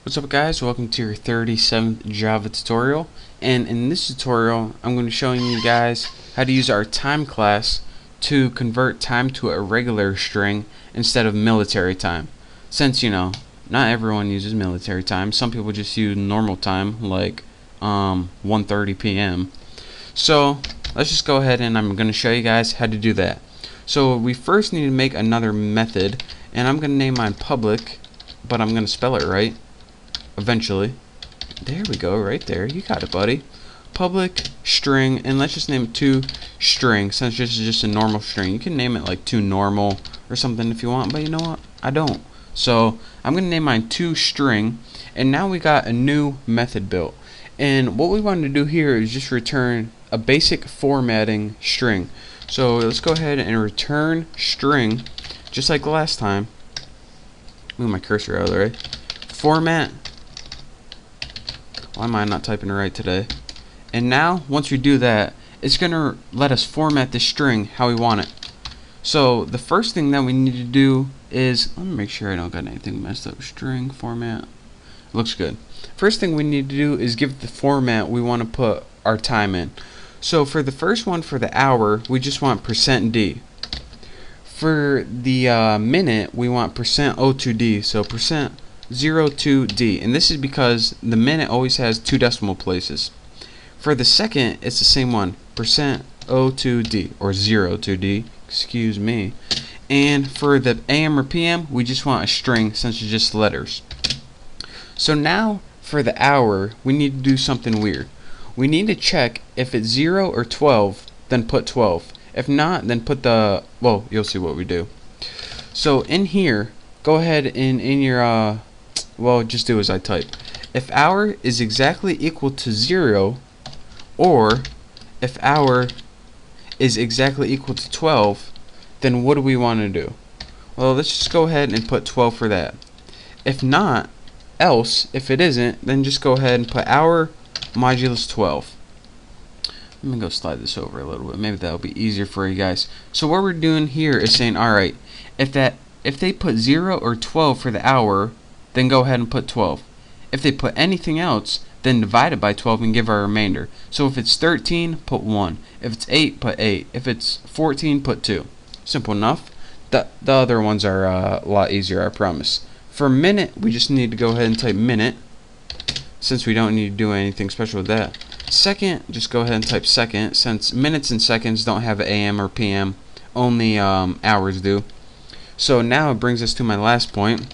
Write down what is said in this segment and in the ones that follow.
What's up guys, welcome to your 37th Java tutorial, and in this tutorial I'm going to be showing you guys how to use our time class to convert time to a regular string instead of military time. Since not everyone uses military time, some people just use normal time like 1:30 p.m. So let's just go ahead and I'm going to show you guys how to do that. So we first need to make another method, and I'm going to name mine public, but I'm going to spell it right eventually. There we go, right there. You got it, buddy. Public string, and let's just name it toString, since this is just a normal string. You can name it like toNormal or something if you want, but you know what? I don't. So I'm gonna name mine toString, and now we got a new method built. And what we want to do here is just return a basic formatting string. So let's go ahead and return string, just like last time. Move my cursor out of the way. Format. Why am I not typing right today? And now, once we do that, it's going to let us format the string how we want it. So, the first thing that we need to do is, let me make sure I don't got anything messed up. String format. Looks good. First thing we need to do is give the format we want to put our time in. So, for the first one, for the hour, we just want %d. For the minute, we want %O2d. So, %02d, and this is because the minute always has 2 decimal places. For the second, it's the same one, %O2d, or 02d, excuse me. And for the AM or PM, we just want a string since it's just letters. So now, for the hour, we need to do something weird. We need to check if it's 0 or 12, then put 12. If not, then put the, well, you'll see what we do. So in here, go ahead and in your well, just do as I type. If hour is exactly equal to 0, or if hour is exactly equal to 12, then what do we want to do? Well, let's just go ahead and put 12 for that. If not, else, if it isn't, then just go ahead and put hour modulus 12. Let me go slide this over a little bit. Maybe that'll be easier for you guys. So what we're doing here is saying, alright, if they put 0 or 12 for the hour, then go ahead and put 12. If they put anything else, then divide it by 12 and give our remainder. So if it's 13, put 1. If it's 8, put 8. If it's 14, put 2. Simple enough. The other ones are a lot easier, I promise. For minute, we just need to go ahead and type minute, since we don't need to do anything special with that. Second, just go ahead and type second, since minutes and seconds don't have AM or PM, only hours do. So now it brings us to my last point.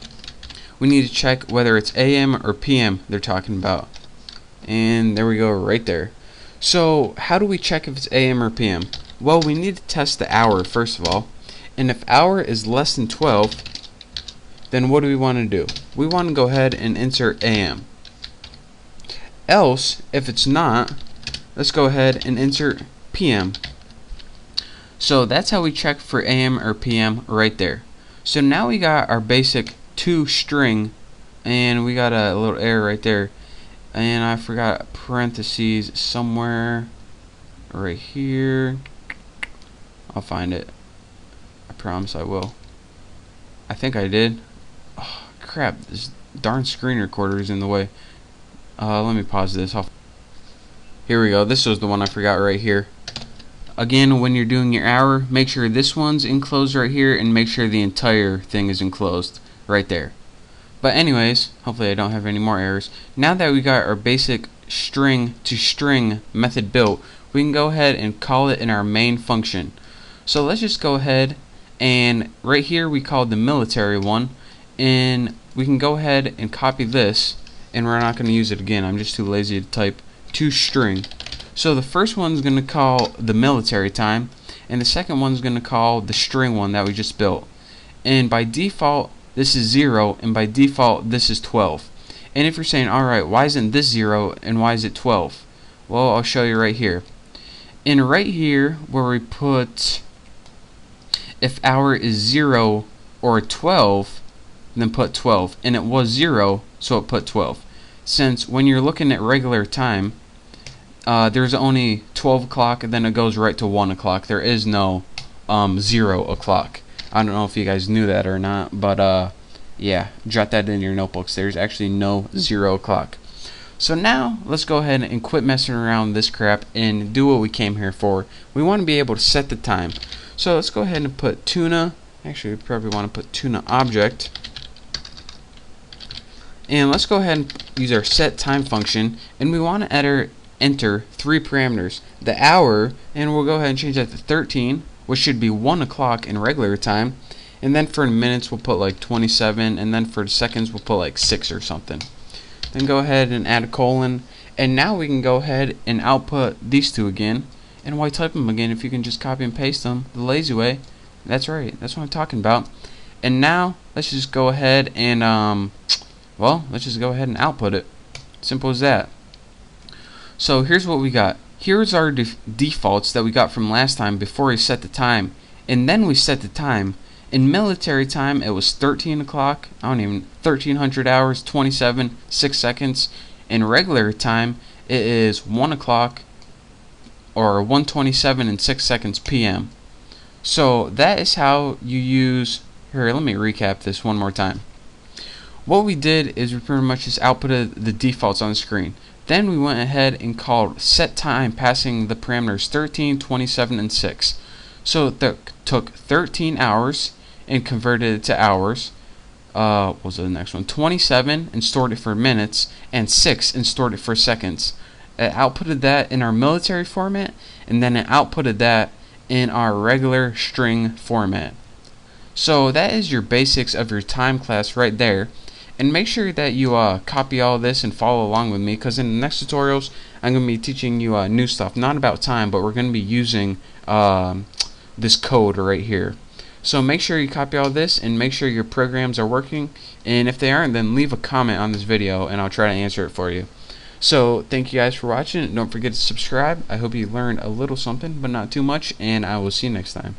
We need to check whether it's AM or PM they're talking about. And there we go, right there. So how do we check if it's AM or PM? Well, we need to test the hour first of all. And if hour is less than 12, then what do we want to do? We want to go ahead and insert AM. Else, if it's not, let's go ahead and insert PM. So that's how we check for AM or PM right there. So now we got our basic toString, and we got a little error right there, and I forgot parentheses somewhere right here. I'll find it, I promise I will. I think I did. Oh crap, this darn screen recorder is in the way. Let me pause this. Here we go. This was the one I forgot right here. Again, when you're doing your hour, make sure this one's enclosed right here, and make sure the entire thing is enclosed right there. But anyways, hopefully I don't have any more errors. Now that we got our basic string to string method built, we can go ahead and call it in our main function. So let's just go ahead, and right here we called the military one, and we can go ahead and copy this, and we're not going to use it again. I'm just too lazy to type toString. So the first one's going to call the military time, and the second one's going to call the string one that we just built. And by default, this is 0, and by default, this is 12. And if you're saying, alright, why isn't this 0, and why is it 12? Well, I'll show you right here. And right here, where we put, if hour is 0 or 12, then put 12. And it was 0, so it put 12. Since when you're looking at regular time, there's only 12 o'clock, and then it goes right to 1 o'clock. There is no 0 o'clock. I don't know if you guys knew that or not, but Yeah, jot that in your notebooks. There's actually no 0 o'clock. So now let's go ahead and quit messing around with this crap and do what we came here for. We want to be able to set the time. So let's go ahead and put tuna. Actually, we probably want to put tuna object. And let's go ahead and use our set time function, and we want to enter 3 parameters. The hour, and we'll go ahead and change that to 13, which should be 1 o'clock in regular time. And then for minutes we'll put like 27, and then for seconds we'll put like 6 or something. Then go ahead and add a colon, and now we can go ahead and output these two again. And why type them again if you can just copy and paste them the lazy way? That's right, that's what I'm talking about. And now let's just go ahead and let's just go ahead and output it. Simple as that. So here's what we got. Here's our defaults that we got from last time before we set the time, and then we set the time. In military time it was 13 o'clock, 1300 hours, 27, 6 seconds. In regular time it is 1 o'clock or 1:27 and 6 seconds PM. So that is how you use, here let me recap this one more time. What we did is we pretty much just outputted the defaults on the screen. Then we went ahead and called set time, passing the parameters 13, 27, and 6. So it took 13 hours and converted it to hours. What was the next one? 27 and stored it for minutes, and 6 and stored it for seconds. It outputted that in our military format, and then it outputted that in our regular string format. So that is your basics of your time class right there. And make sure that you copy all this and follow along with me, because in the next tutorials I'm going to be teaching you new stuff, not about time, but we're going to be using this code right here. So make sure you copy all this and make sure your programs are working, and if they aren't, then leave a comment on this video and I'll try to answer it for you. So thank you guys for watching. Don't forget to subscribe. I hope you learned a little something, but not too much, and I will see you next time.